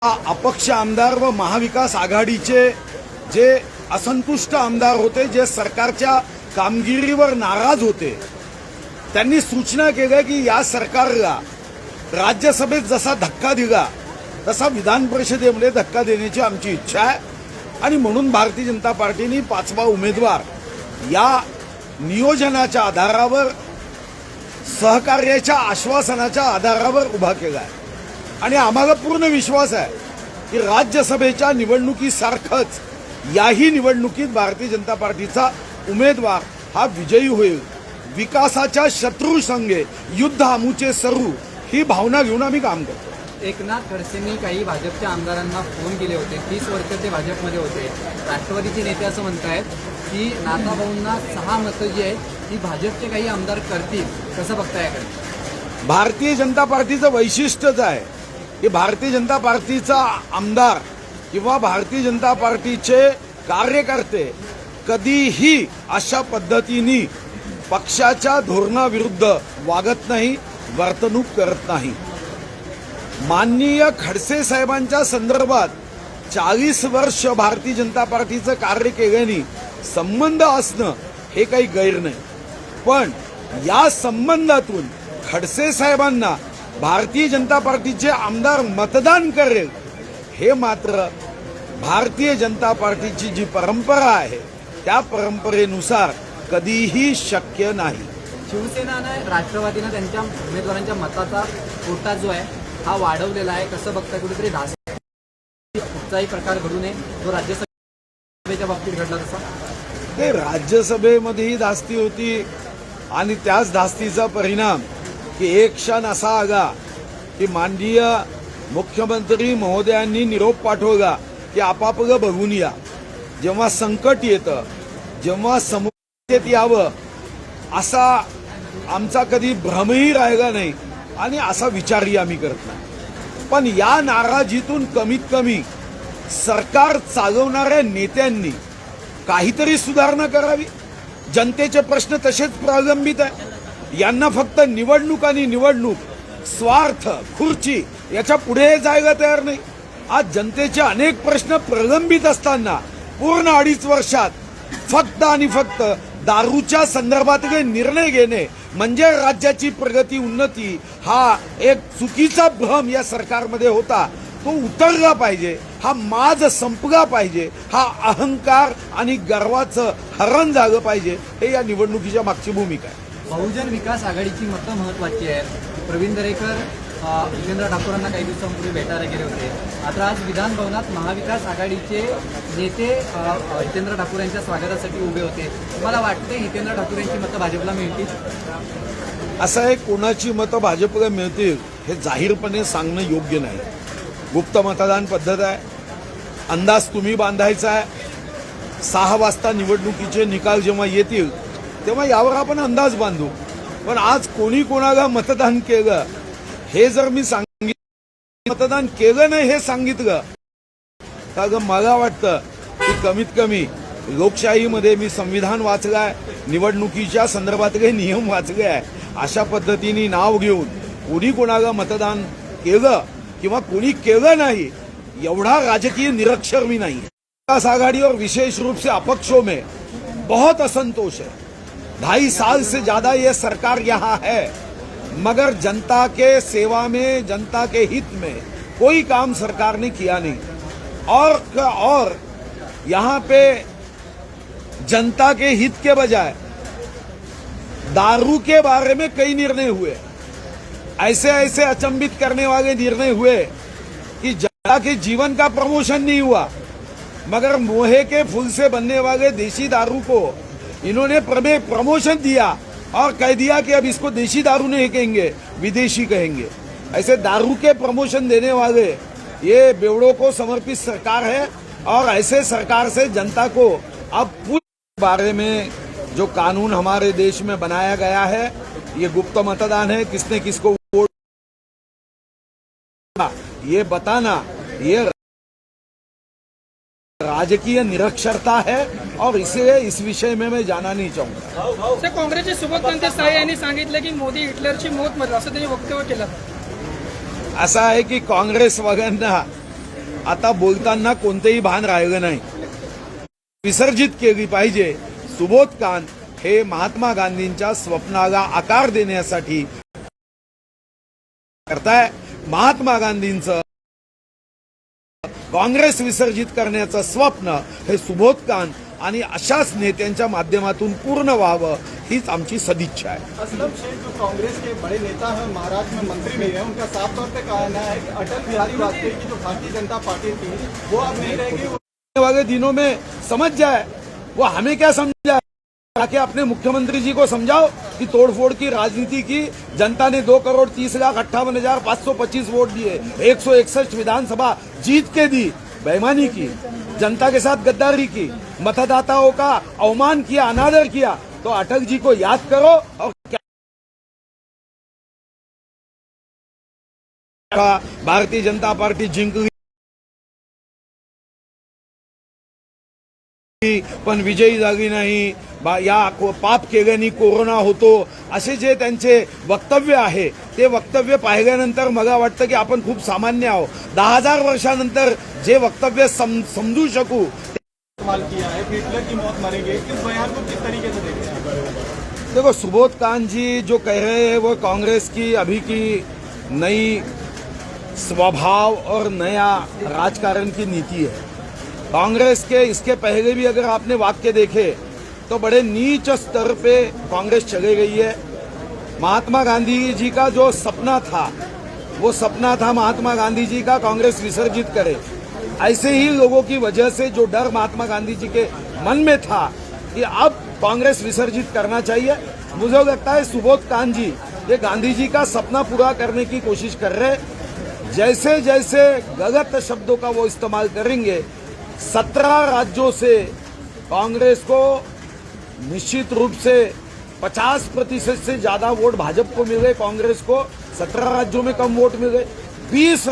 अपक्ष आमदार व महाविकास आघाडीचे जे असंतुष्ट आमदार होते, जे सरकारच्या कामगिरीवर नाराज होते, त्यांनी सूचना केल्या की या सरकारला राज्यसभेत जसा धक्का दिला तसा विधान परिषदेमध्ये धक्का देण्याची आमची इच्छा आहे आणि म्हणून भारतीय जनता पार्टीने 5वा उमेदवार या नियोजनाच्या आधारावर, सहकार्याच्या आश्वासनाच्या आधारावर उभा केला आहे आणि आम्हाला पूर्ण विश्वास आहे की राज्यसभेच्या निवडणुकीसारखंच याही निवडणुकीत भारतीय जनता पार्टीचा उमेदवार हा विजयी होईल। विकासाच्या शत्रूसंगे युद्ध आमुचे सरू ही भावना घेऊन आम्ही काम करतो। एकनाथ खडसेंनी काही भाजपच्या आमदारांना फोन केले होते। 30 वर्ष ते भाजपमध्ये होते। राष्ट्रवादीचे नेते असं म्हणतायत की नाताभाऊंना 6 मतं जी आहेत ती भाजपचे काही आमदार करतील, कसं बघताय याकडे? भारतीय जनता पार्टीचं वैशिष्ट्यच आहे की भारतीय जनता पार्टीचा आमदार किंवा भारतीय जनता पार्टीचे कार्यकर्ते कधीही अशा पद्धतीने पक्षाच्या धोरणाविरुद्ध वागत नाही, वर्तणूक करत नाही। माननीय खडसे साहेबांच्या संदर्भात 40 वर्ष भारतीय जनता पार्टीचं कार्य केल्याने संबंध असणं हे काही गैर नाही, पण या संबंधातून खडसे साहेबांना भारतीय जनता पार्टीचे आमदार मतदान करेल हे मात्र भारतीय जनता पार्टीची जी परंपरा आहे त्या परंपरेनुसार कधीही शक्य नाही। शिवसेनाने राष्ट्रवादीने त्यांच्या उमेदवारांच्या मताचा कोटा जो आहे हा वाढवलेला आहे, कसं बघताय? कुठेतरी कुठचाही प्रकार घडू नये जो राज्यसभेच्या बाबतीत घडला तसा? ते राज्यसभेमध्येही धास्ती होती आणि त्याच धास्तीचा परिणाम की एक क्षण असा आला की माननीय मुख्यमंत्री महोदयांनी निरोप पाठवला की आपापलं बघून या। जेव्हा संकट येतं, जेव्हा समुद्रात यावं असा आमचा कधी भ्रमही राहिला नाही आणि असा विचारही आम्ही करत नाही। पण या नाराजीतून कमीत कमी सरकार चालवणाऱ्या नेत्यांनी काहीतरी सुधारणा करावी। जनतेचे प्रश्न तसेच प्रलंबित आहे। यांना फक्त निवडणूक आणि निवडणूक, स्वार्थ, खुर्ची याच्या पुढे जायला तयार नाही। आज जनतेचे अनेक प्रश्न प्रलंबित असताना पूर्ण 2.5 वर्षात फक्त आणि फक्त दारूच्या संदर्भातले निर्णय घेणे म्हणजे राज्याची प्रगती, उन्नती हा एक चुकीचा भ्रम या सरकारमध्ये होता, तो उतरला पाहिजे। हा माज संपला पाहिजे। हा अहंकार आणि गर्वाचं हरण झालं पाहिजे। हे या निवडणुकीच्या मागची भूमिका आहे। बहुजन विकास आघाडीची मतं महत्वाची आहेत। प्रवीण दरेकर हितेंद्र ठाकूरांना काही दिवसांपूर्वी भेटायला गेले होते। आता आज विधान भवनात महाविकास आघाडीचे नेते हितेंद्र ठाकूर यांच्या स्वागतासाठी उभे होते। तुम्हाला वाटते हितेंद्र ठाकूर यांची मतं भाजपला मिळतील? असं आहे, कोणाची मतं भाजपला मिळतील हे जाहीरपणे सांगणं योग्य नाही। गुप्त मतदान पद्धत आहे, अंदाज तुम्ही बांधायचा आहे। 6 वाजता निवडणुकीचे निकाल जेव्हा येतील तेव्हा यावर आपण अंदाज बांधू। पण आज कोणी कोणाला मतदान केलं हे जर मी सांगितलं, मतदान केलं नाही हे सांगितलं तर मला वाटतं की कमीत कमी लोकशाहीमध्ये मी संविधान वाचलाय, निवडणुकीच्या संदर्भातले नियम वाचले आहे। अशा पद्धतीने नाव घेऊन कोणी कोणाला मतदान केलं किंवा कोणी केलं नाही एवढा राजकीय निरक्षर मी नहीं। विकास आघाड़ी और विशेष रूप से अपक्षों में बहुत असंतोष है। 2.5 साल से ज्यादा ये सरकार यहाँ है, मगर जनता के सेवा में, जनता के हित में कोई काम सरकार ने किया नहीं। और यहाँ पे जनता के हित के बजाय दारू के बारे में कई निर्णय हुए, ऐसे ऐसे अचंभित करने वाले निर्णय हुए कि जनता के जीवन का प्रमोशन नहीं हुआ, मगर मोहे के फूल से बनने वाले देशी दारू को इन्होंने प्रमोशन दिया और कह दिया कि अब इसको देशी दारू नहीं कहेंगे, विदेशी कहेंगे। ऐसे दारू के प्रमोशन देने वाले ये बेवड़ों को समर्पित सरकार है और ऐसे सरकार से जनता को अब पूरे बारे में जो कानून हमारे देश में बनाया गया है, ये गुप्त मतदान है, किसने किसको वोट ये बताना, ये राजकीय निरक्षरता है और इसलिए इस विषय में मैं जाना नहीं चाहूंगा। काँग्रेसचे सुबोध साय यांनी सांगितलं की मोदी हिटलरची मौत म्हटलं असं त्यांनी वक्तव्य केलं। असं आहे की काँग्रेसवाल्यांना आता बोलताना कोणतेही भान राहिलं नाही. विसर्जित केली पाहिजे. सुबोध कांत हे महात्मा गांधींच्या स्वप्नाला आकार देण्यासाठी करताय. महात्मा गांधींचं काँग्रेस विसर्जित करण्याचं स्वप्न हे सुबोध कांत आणि अशाच नेत्यांच्या माध्यमातून पूर्ण व्हावं हीच आमची सदिच्छा है. असलम शेख जो कांग्रेस के बड़े नेता हैं, महाराष्ट्र में मंत्री भी हैं, उनका साफ तौर पे कहना है कि अटल बिहारी वाजपेयी की जो भारतीय जनता पार्टी थी वो अब नहीं रहेगी. आने वाले दिनों में समझ जाए, वो हमें क्या समझाए, जाके अपने मुख्यमंत्री जी को समझाओ कि तोड़फोड़ की राजनीति की. जनता ने 2,30,58,525 वोट दिए, 161 विधानसभा जीत के दी. बेईमानी की, जनता के साथ गद्दारी की, मतदाताओं का अवमान किया, अनादर किया. तो अटल जी को याद करो और क्या भारतीय जनता पार्टी जिंकली पण विजयी झाली नाही, या पाप केल्याने कोरोना होतो, असे जे त्यांचे वक्तव्य आहे ते वक्तव्य पाहिल्यानंतर मला वाटतं की आपण खूप सामान्य आहोत. 10,000 वर्षानंतर जे वक्तव्य समजू शकू. इस्तेमाल किया है कि हिटलर की मौत मरेंगे, इस बयान को किस तरीके से देखते हैं? देखो, सुबोध कांत जी जो कह रहे हैं वो कांग्रेस की अभी की नई स्वभाव और नया राजकारण की नीति है. कांग्रेस के इसके पहले भी अगर आपने वाक्य देखे तो बड़े नीच स्तर पे कांग्रेस चले गई है. महात्मा गांधी जी का जो सपना था वो सपना था महात्मा गांधी जी का कांग्रेस विसर्जित करे. ऐसे ही लोगों की वजह से जो डर महात्मा गांधी जी के मन में था कि अब कांग्रेस विसर्जित करना चाहिए, मुझे लगता है सुबोध कांत जी ये गांधी जी का सपना पूरा करने की कोशिश कर रहे. जैसे जैसे गलत शब्दों का वो इस्तेमाल करेंगे, 17 राज्यों से कांग्रेस को निश्चित रूप से 50% से ज्यादा वोट भाजपा को मिल गए. कांग्रेस को 17 राज्यों में कम वोट मिल गए. 20